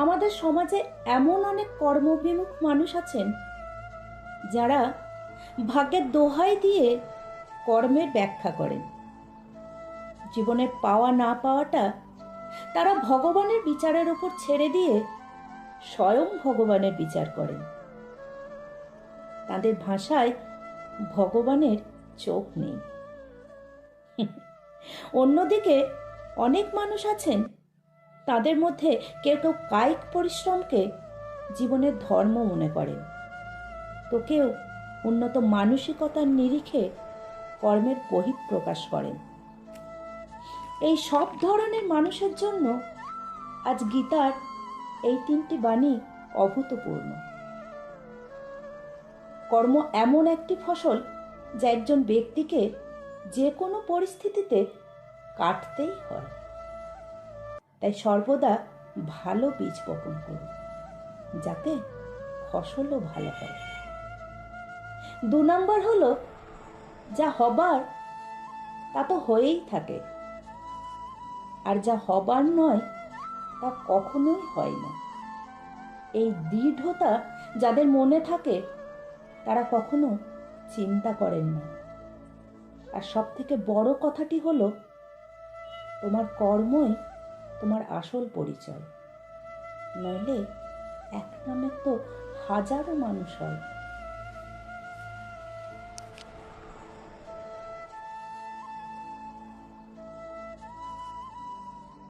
আমাদের সমাজে এমন অনেক কর্মবিমুখ মানুষ আছেন যারা ভাগ্যের দোহাই দিয়ে কর্মের ব্যাখ্যা করেন। জীবনের পাওয়া না পাওয়াটা তারা ভগবানের বিচারের উপর ছেড়ে দিয়ে স্বয়ং ভগবানের বিচার করেন। তাদের ভাষায় ভগবানের চোখ নেই। অন্যদিকে অনেক মানুষ আছেন, তাদের মধ্যে কেউ কেউ কায়িক পরিশ্রমকে জীবনের ধর্ম মনে করেন, তো কেউ উন্নত মানসিকতার নিরিখে কর্মের বহিঃপ্রকাশ করেন। এই সব ধরনের মানুষের জন্য আজ গীতার এই 3টি বাণী অভূতপূর্ণ। কর্ম এমন একটি ফসল যা একজন ব্যক্তিকে যে কোনো পরিস্থিতিতে কাটতেই হয়। তাই সর্বদা ভালো বীজ বপন করুন, যাতে ফসলও ভালো হয়। 2 নম্বর হলো, যা হবার তা তো হয়েই থাকে, আর যা হবার নয় তা কখনোই হয় না। এই দৃঢ়তা যাদের মনে থাকে তারা কখনো চিন্তা করেন না। আর সব থেকে বড় কথাটি হলো, তোমার কর্মই তোমার আসল পরিচয়, নইলে এক নামে তো হাজারো মানুষ হয়।